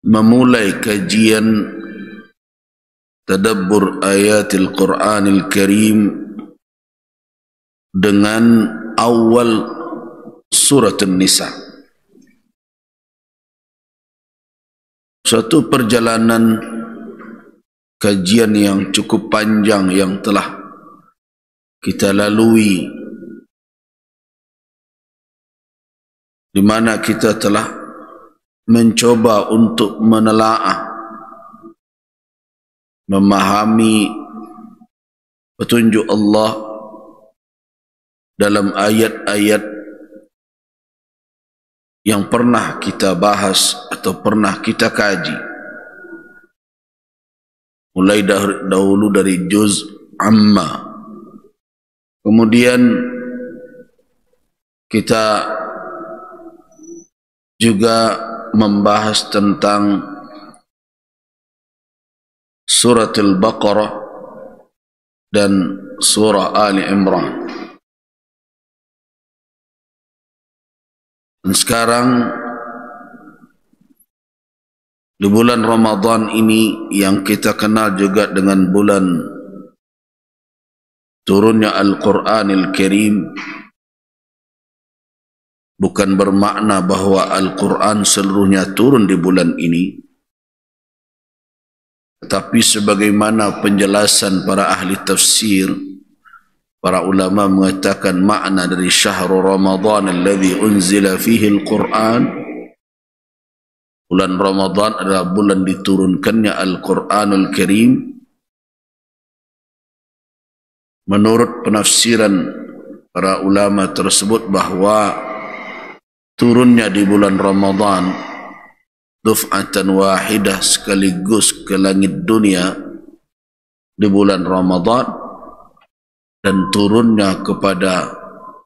memulai kajian tadabbur ayatil Qur'anil Karim dengan awal surat An-Nisa. Suatu perjalanan kajian yang cukup panjang yang telah kita lalui, di mana kita telah mencoba untuk menelaah, memahami petunjuk Allah dalam ayat-ayat yang pernah kita bahas atau pernah kita kaji, mulai dahulu dari juz amma, kemudian kita juga membahas tentang surat Al-Baqarah dan surah Ali Imran. Dan sekarang di bulan Ramadan ini yang kita kenal juga dengan bulan turunnya Al-Qur'anil Karim, bukan bermakna bahwa Al-Quran seluruhnya turun di bulan ini, tetapi sebagaimana penjelasan para ahli tafsir, para ulama mengatakan makna dari syahrul Ramadan alladhi unzila fihi Al-Quran, bulan Ramadan adalah bulan diturunkannya Al-Quranul Karim. Menurut penafsiran para ulama tersebut bahwa turunnya di bulan Ramadan duf'atan wahidah, sekaligus ke langit dunia di bulan Ramadan, dan turunnya kepada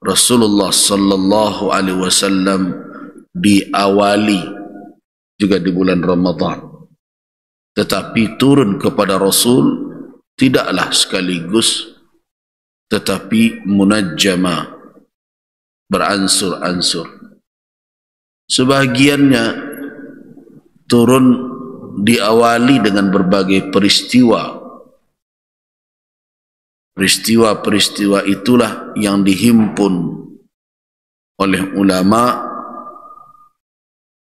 Rasulullah sallallahu alaihi wasallam diawali juga di bulan Ramadan, tetapi turun kepada Rasul tidaklah sekaligus, tetapi munajjama, beransur-ansur. Sebahagiannya turun diawali dengan berbagai peristiwa. Peristiwa-peristiwa itulah yang dihimpun oleh ulama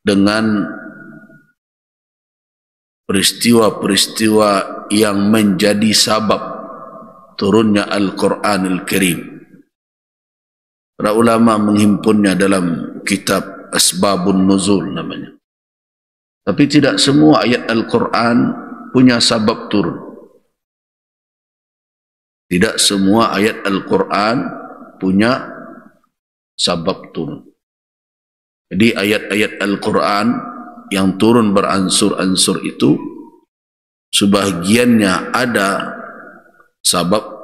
dengan peristiwa-peristiwa yang menjadi sabab turunnya Al-Quranil Karim. Para ulama menghimpunnya dalam kitab Asbabun Nuzul namanya. Tapi tidak semua ayat Al-Quran punya sabab turun. Tidak semua ayat Al-Quran punya sabab turun. Jadi ayat-ayat Al-Quran yang turun beransur-ansur itu sebahagiannya ada sabab,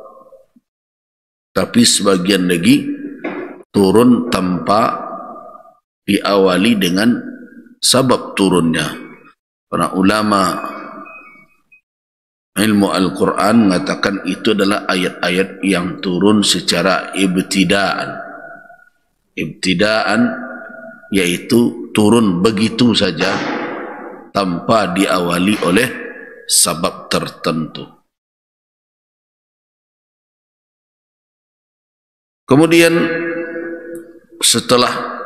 tapi sebagian lagi turun tanpa diawali dengan sabab turunnya. Para ulama ilmu Al-Quran mengatakan itu adalah ayat-ayat yang turun secara ibtidaan. Ibtidaan yaitu turun begitu saja tanpa diawali oleh sabab tertentu. Kemudian setelah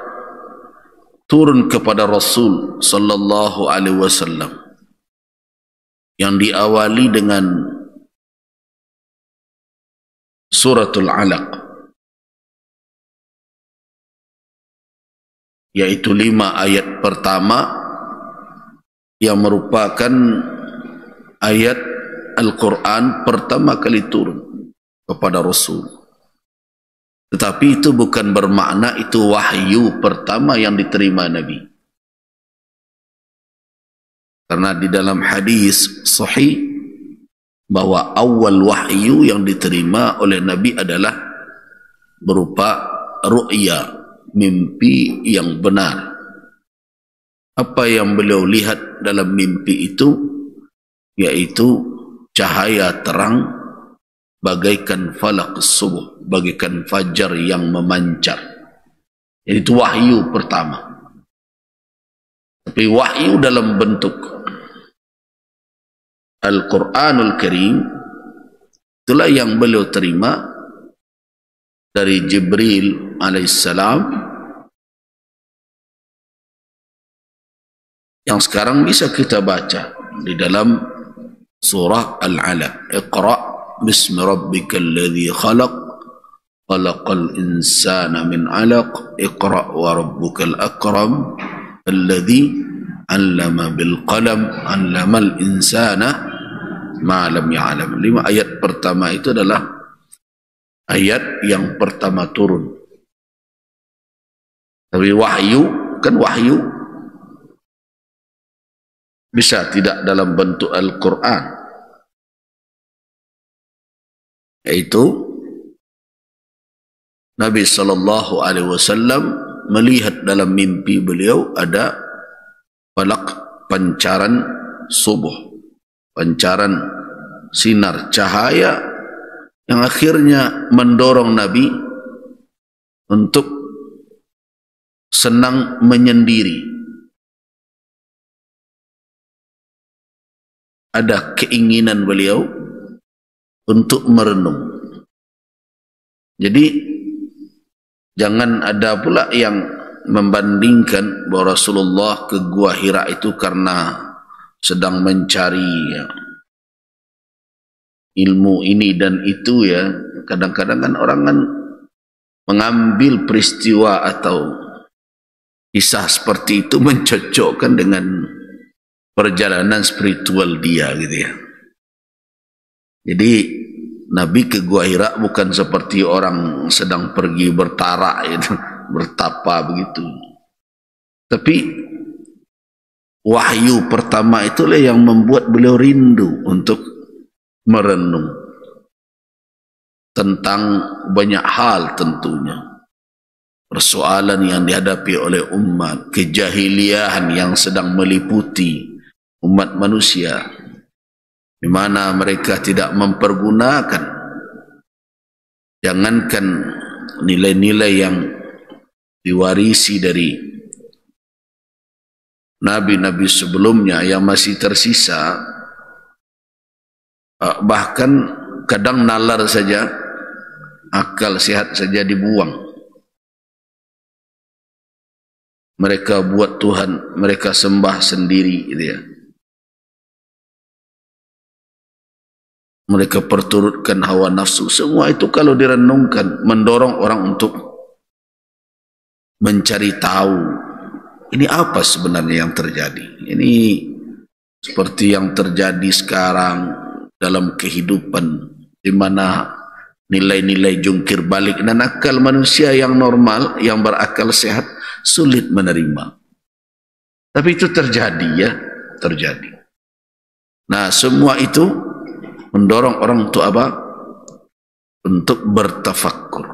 turun kepada Rasul sallallahu alaihi wasallam yang diawali dengan suratul Alaq, yaitu 5 ayat pertama yang merupakan ayat Al-Quran pertama kali turun kepada Rasul. Tetapi itu bukan bermakna itu wahyu pertama yang diterima Nabi. Karena di dalam hadis sahih bahwa awal wahyu yang diterima oleh Nabi adalah berupa ru'ya, mimpi yang benar. Apa yang beliau lihat dalam mimpi itu yaitu cahaya terang bagaikan falak subuh, bagaikan fajar yang memancar. Jadi itu wahyu pertama. Tapi wahyu dalam bentuk Al-Quranul Karim, itulah yang beliau terima dari Jibril alaihissalam, yang sekarang bisa kita baca di dalam surah Al-Alaq. Iqra' bismi rabbikal ladzi khalaq, khalaqal insana min 'alaq, iqra' wa rabbukal akram, alladzi 'allama bil qalam, 'allamal insana ma lam ya'lam. 5 ayat pertama itu adalah ayat yang pertama turun. Tapi wahyu, kan wahyu bisa tidak dalam bentuk Al-Quran, yaitu Nabi SAW melihat dalam mimpi beliau ada falak, pancaran subuh, pancaran sinar cahaya yang akhirnya mendorong Nabi untuk senang menyendiri. Ada keinginan beliau untuk merenung. Jadi jangan ada pula yang membandingkan bahwa Rasulullah ke Gua Hira itu karena sedang mencari ilmu ini dan itu ya. Kadang-kadang kan orang kan mengambil peristiwa atau kisah seperti itu mencocokkan dengan perjalanan spiritual dia gitu ya. Jadi Nabi ke Gua Hira bukan seperti orang sedang pergi bertarak itu, bertapa begitu. Tapi wahyu pertama itulah yang membuat beliau rindu untuk merenung tentang banyak hal tentunya. Persoalan yang dihadapi oleh umat, kejahiliahan yang sedang meliputi umat manusia, di mana mereka tidak mempergunakan, jangankan nilai-nilai yang diwarisi dari nabi-nabi sebelumnya yang masih tersisa, bahkan kadang nalar saja, akal sehat saja dibuang. Mereka buat Tuhan, mereka sembah sendiri gitu ya. Mereka perturutkan hawa nafsu. Semua itu kalau direnungkan mendorong orang untuk mencari tahu ini apa sebenarnya yang terjadi. Ini seperti yang terjadi sekarang dalam kehidupan, di mana nilai-nilai jungkir balik dan akal manusia yang normal, yang berakal sehat sulit menerima. Tapi itu terjadi ya, terjadi. Nah, semua itu mendorong orang untuk apa? Untuk bertafakkur.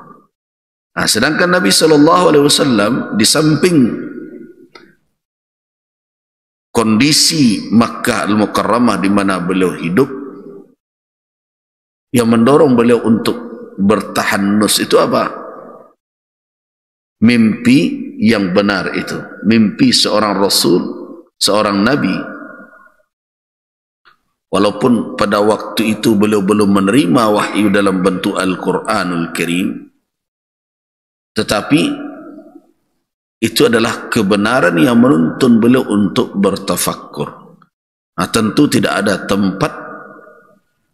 Nah, sedangkan Nabi SAW di samping kondisi Makkah Al-Mukarramah di mana beliau hidup, yang mendorong beliau untuk bertahannus itu apa? Mimpi yang benar itu, mimpi seorang Rasul, seorang Nabi. Walaupun pada waktu itu beliau belum menerima wahyu dalam bentuk Al-Quranul Karim, tetapi itu adalah kebenaran yang menuntun beliau untuk bertafakkur. Nah, tentu tidak ada tempat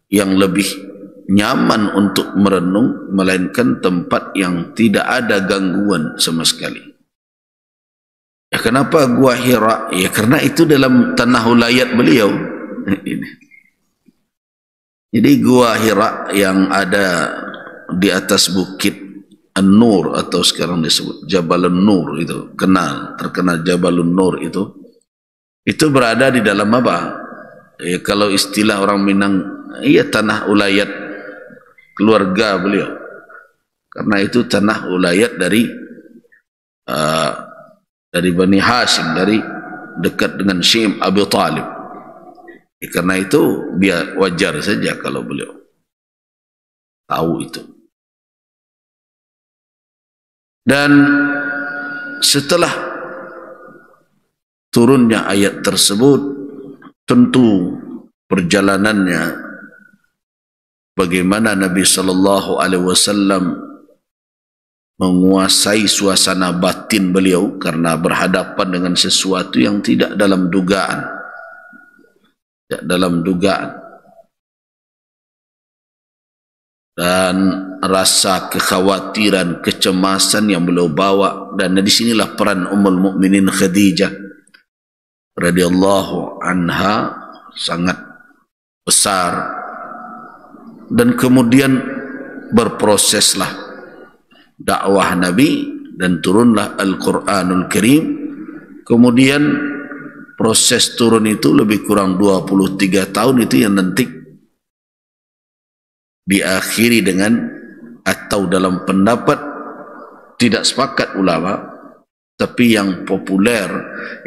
yang lebih nyaman untuk merenung melainkan tempat yang tidak ada gangguan sama sekali. Ya, kenapa Gua Hira? Ya karena itu dalam tanah ulayat beliau. Jadi Gua Hira yang ada di atas bukit An-Nur atau sekarang disebut Jabal An-Nur itu, terkenal Jabal An-Nur itu berada di dalam apa? Ya, kalau istilah orang Minang, iya tanah ulayat keluarga beliau. Karena itu tanah ulayat dari Bani Hashim, dari dekat dengan Syekh Abi Talib. Karena itu biar wajar saja kalau beliau tahu itu. Dan setelah turunnya ayat tersebut, tentu perjalanannya, bagaimana Nabi sallallahu alaihi wasallam menguasai suasana batin beliau karena berhadapan dengan sesuatu yang tidak dalam dugaan. Tidak dalam dugaan. Dan rasa kekhawatiran, kecemasan yang beliau bawa, dan di sinilah peran Ummul Mukminin Khadijah radhiyallahu anha sangat besar. Dan kemudian berproseslah dakwah Nabi dan turunlah Al-Quranul Karim. Kemudian proses turun itu lebih kurang 23 tahun, itu yang nanti diakhiri dengan, atau dalam pendapat tidak sepakat ulama, tapi yang populer,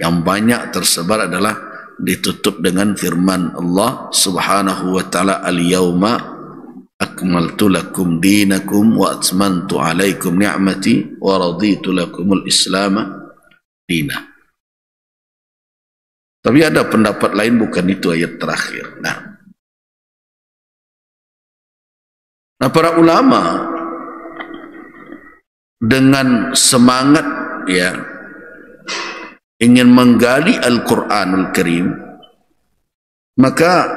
yang banyak tersebar adalah ditutup dengan firman Allah Subhanahu wa taala, al-yauma akmaltu lakum dinakum wa atmamtu alaikum ni'mati wa raditu lakumul islam dina. Tapi ada pendapat lain, bukan itu ayat terakhir. Nah, para ulama dengan semangat ingin menggali Al-Quranul Karim, maka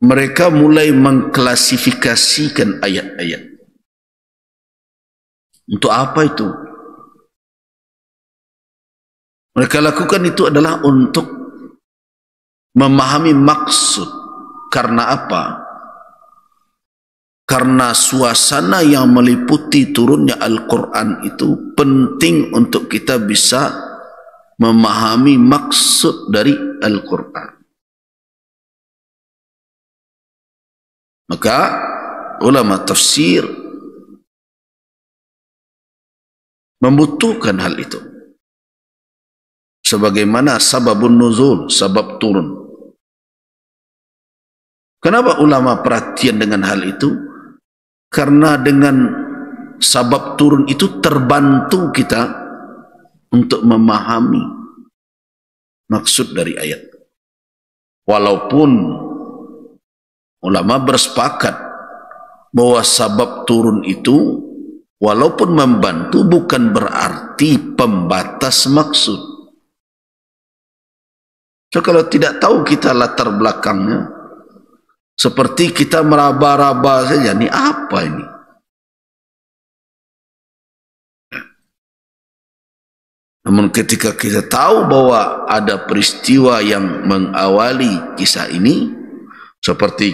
mereka mulai mengklasifikasikan ayat-ayat. Untuk apa itu? Mereka lakukan itu adalah untuk memahami maksud. Karena apa? Karena suasana yang meliputi turunnya Al-Quran itu penting untuk kita bisa memahami maksud dari Al-Quran. Maka ulama tafsir membutuhkan hal itu. Sebagaimana sababun nuzul, sabab turun. Kenapa ulama perhatian dengan hal itu? Karena dengan sabab turun itu terbantu kita untuk memahami maksud dari ayat. Walaupun ulama bersepakat bahwa sabab turun itu walaupun membantu bukan berarti pembatas maksud. So, kalau tidak tahu kita latar belakangnya, seperti kita meraba-raba saja, ini apa ini? Namun ketika kita tahu bahwa ada peristiwa yang mengawali kisah ini, seperti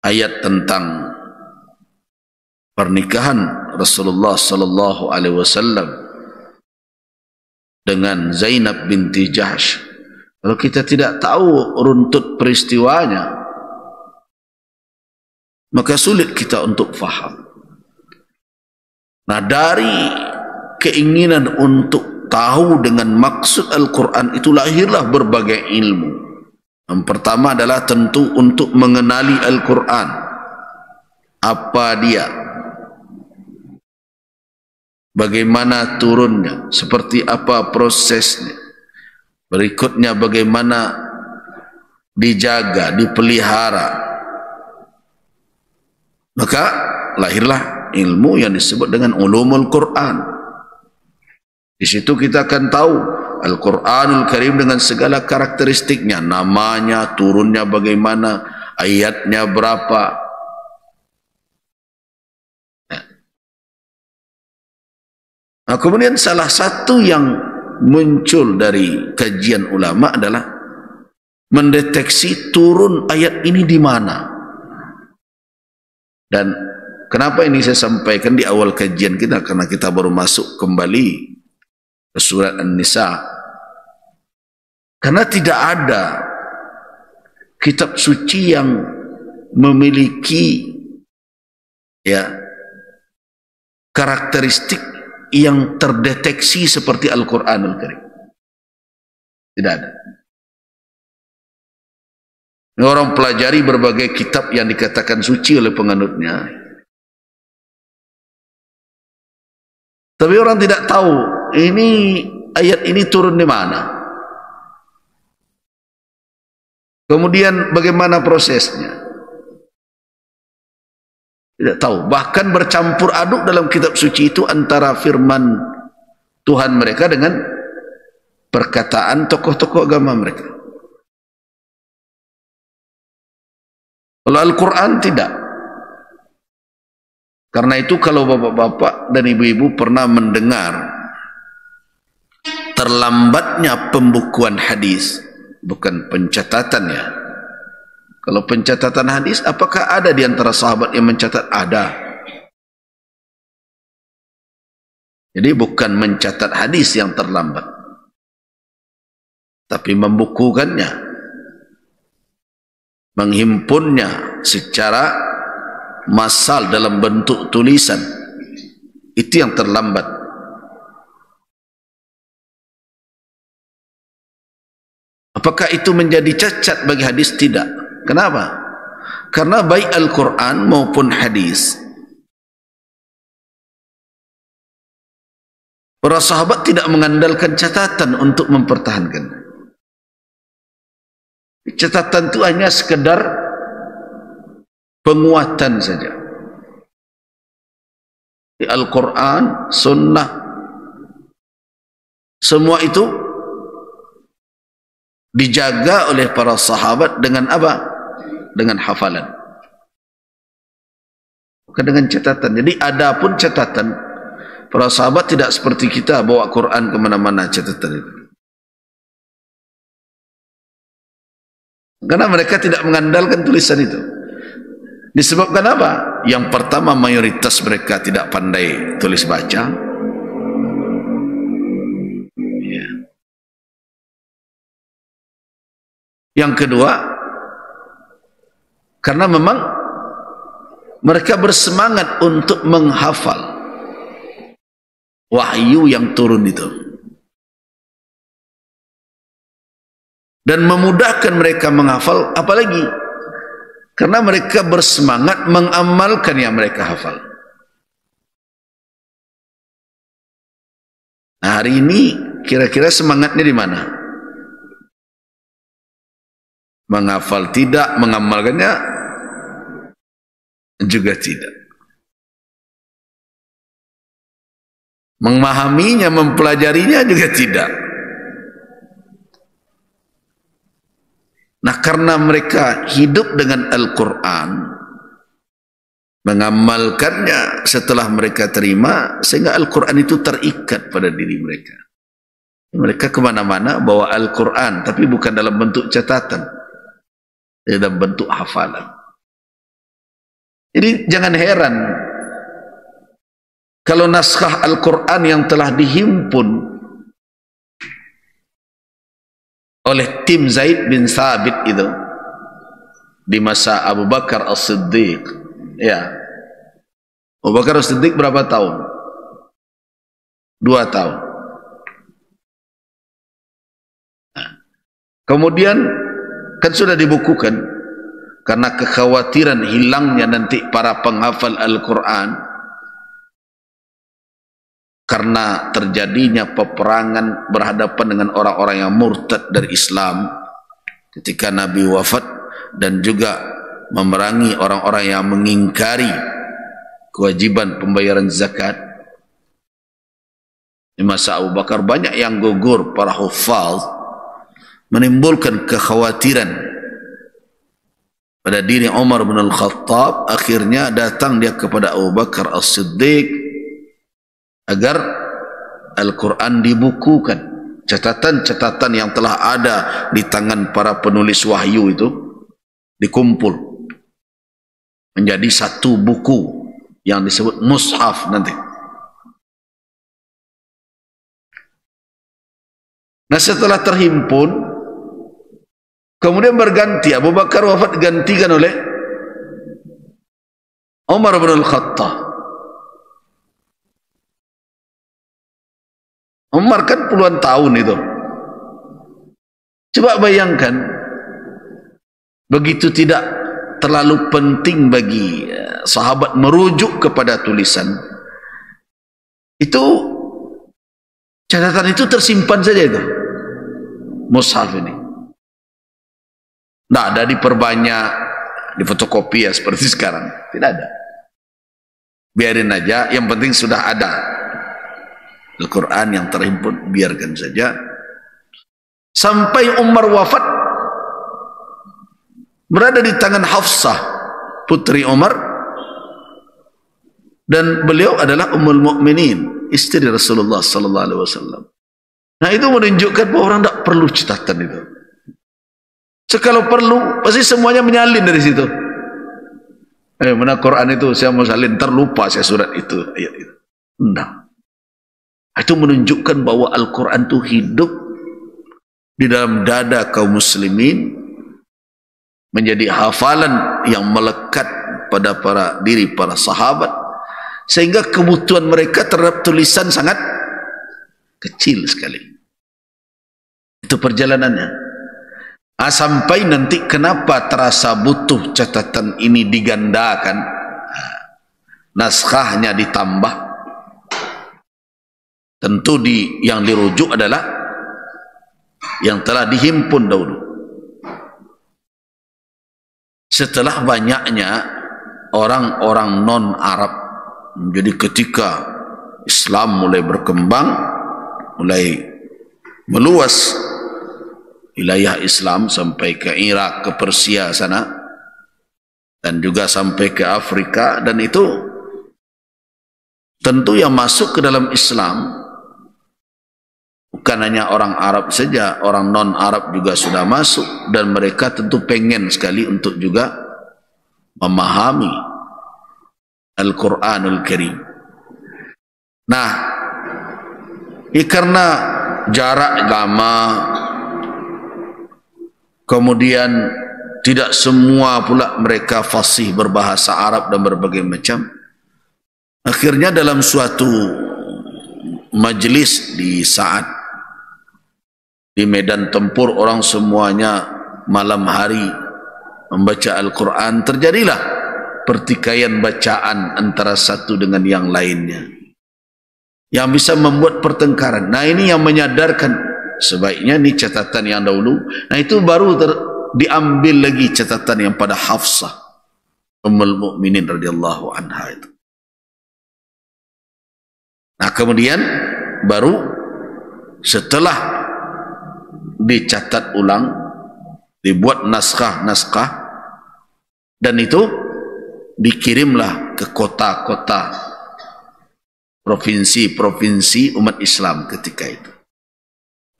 ayat tentang pernikahan Rasulullah sallallahu alaihi wasallam dengan Zainab binti Jahsh. Kalau kita tidak tahu runtut peristiwanya, maka sulit kita untuk faham. Nah, dari keinginan untuk tahu dengan maksud Al-Quran itu lahirlah berbagai ilmu. Yang pertama adalah tentu untuk mengenali Al-Quran. Apa dia? Bagaimana turunnya? Seperti apa prosesnya? Berikutnya bagaimana dijaga, dipelihara. Maka lahirlah ilmu yang disebut dengan ulumul Quran. Di situ kita akan tahu Al-Quranul Karim dengan segala karakteristiknya, namanya, turunnya bagaimana, ayatnya berapa. Nah, kemudian salah satu yang muncul dari kajian ulama adalah mendeteksi turun ayat ini di mana. Dan kenapa ini saya sampaikan di awal kajian kita, karena kita baru masuk kembali ke surat An-Nisa. Karena tidak ada kitab suci yang memiliki karakteristik yang terdeteksi seperti Al-Quranul Karim. Tidak ada. Orang pelajari berbagai kitab yang dikatakan suci oleh penganutnya, tapi orang tidak tahu ini ayat ini turun di mana? Kemudian bagaimana prosesnya? Tidak tahu. Bahkan bercampur aduk dalam kitab suci itu antara firman Tuhan mereka dengan perkataan tokoh-tokoh agama mereka. Kalau Al-Quran tidak. Karena itu kalau bapak-bapak dan ibu-ibu pernah mendengar terlambatnya pembukuan hadis, bukan pencatatannya. Kalau pencatatan hadis, apakah ada di antara sahabat yang mencatat? Ada. Jadi bukan mencatat hadis yang terlambat, tapi membukukannya, menghimpunnya secara massal dalam bentuk tulisan, itu yang terlambat. Apakah itu menjadi cacat bagi hadis? Tidak. Kenapa? Karena baik Al-Quran maupun hadis, para sahabat tidak mengandalkan catatan untuk mempertahankan. Catatan itu hanya sekedar penguatan saja. Di Al-Quran, Sunnah, semua itu dijaga oleh para sahabat dengan apa? Dengan hafalan, bukan dengan catatan. Jadi ada pun catatan, para sahabat tidak seperti kita bawa Quran kemana-mana catatan itu. Karena mereka tidak mengandalkan tulisan itu. Disebabkan apa? Yang pertama, mayoritas mereka tidak pandai tulis baca. Ya. Yang kedua, karena memang mereka bersemangat untuk menghafal wahyu yang turun itu, dan memudahkan mereka menghafal, apalagi karena mereka bersemangat mengamalkan yang mereka hafal. Nah, hari ini kira-kira semangatnya di mana? Menghafal tidak, mengamalkannya juga tidak. Memahaminya, mempelajarinya juga tidak. Nah, karena mereka hidup dengan Al-Quran, mengamalkannya setelah mereka terima, sehingga Al-Quran itu terikat pada diri mereka. Mereka kemana-mana bawa Al-Quran, tapi bukan dalam bentuk catatan, dalam bentuk hafalan. Jadi jangan heran kalau naskah Al-Quran yang telah dihimpun oleh tim Zaid bin Thabit itu di masa Abu Bakar As-Siddiq, ya, Abu Bakar As-Siddiq berapa tahun? 2 tahun. Nah, kemudian kan sudah dibukukan, karena kekhawatiran hilangnya nanti para penghafal Al-Quran karena terjadinya peperangan berhadapan dengan orang-orang yang murtad dari Islam ketika Nabi wafat, dan juga memerangi orang-orang yang mengingkari kewajiban pembayaran zakat. Di masa Abu Bakar banyak yang gugur, para hufaz, menimbulkan kekhawatiran pada diri Umar bin Al-Khattab. Akhirnya datang dia kepada Abu Bakar As-Siddiq agar Al-Quran dibukukan. Catatan-catatan yang telah ada di tangan para penulis wahyu itu dikumpul menjadi satu buku yang disebut mushaf nanti. Nah, setelah terhimpun, kemudian berganti, Abu Bakar wafat, gantikan oleh Umar bin Al-Khattab. Umar kan puluhan tahun itu. Coba bayangkan, begitu tidak terlalu penting bagi sahabat merujuk kepada tulisan itu, Catatan itu tersimpan saja itu. Mushaf ini. Tidak ada diperbanyak, difotokopi ya seperti sekarang. Tidak ada. Biarin aja, yang penting sudah ada. Al-Quran yang terhimpun, biarkan saja. Sampai Umar wafat, berada di tangan Hafsah, putri Umar, dan beliau adalah Ummul Mukminin, istri Rasulullah sallallahu alaihi wasallam. Nah, itu menunjukkan bahwa orang tidak perlu catatan itu. Sekalau perlu, pasti semuanya menyalin dari situ. Mana Quran itu saya mau salin, terlupa saya surat itu, ayat itu. Tidak. Itu menunjukkan bahwa Al-Quran itu hidup di dalam dada kaum muslimin, menjadi hafalan yang melekat pada diri para sahabat, sehingga kebutuhan mereka terhadap tulisan sangat kecil sekali. Itu perjalanannya. Sampai nanti kenapa terasa butuh catatan ini digandakan, naskahnya ditambah. Tentu yang dirujuk adalah yang telah dihimpun dahulu. Setelah banyaknya orang-orang non-Arab, jadi ketika Islam mulai berkembang, mulai meluas wilayah Islam sampai ke Irak, ke Persia sana, dan juga sampai ke Afrika, dan itu tentu yang masuk ke dalam Islam bukan hanya orang Arab saja, orang non-Arab juga sudah masuk, dan mereka tentu pengen sekali untuk juga memahami Al-Quranul Karim. Nah, karena jarak lama, kemudian tidak semua pula mereka fasih berbahasa Arab dan berbagai macam, akhirnya dalam suatu majlis di saat di medan tempur, orang semuanya malam hari membaca Al-Quran, terjadilah pertikaian bacaan antara satu dengan yang lainnya yang bisa membuat pertengkaran. Nah, ini yang menyadarkan sebaiknya ini catatan yang dahulu. Nah, itu baru diambil lagi catatan yang pada Hafsah Ummul Mukminin radhiyallahu anha itu. Nah, kemudian baru setelah dicatat ulang, dibuat naskah-naskah, dan itu dikirimlah ke kota-kota, provinsi-provinsi umat Islam ketika itu.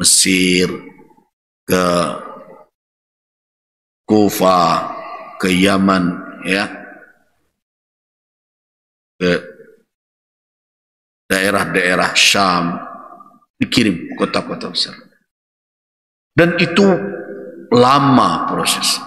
Mesir, ke Kufah, ke Yaman, ya, ke daerah-daerah Syam, dikirim kota-kota besar. Dan itu lama proses.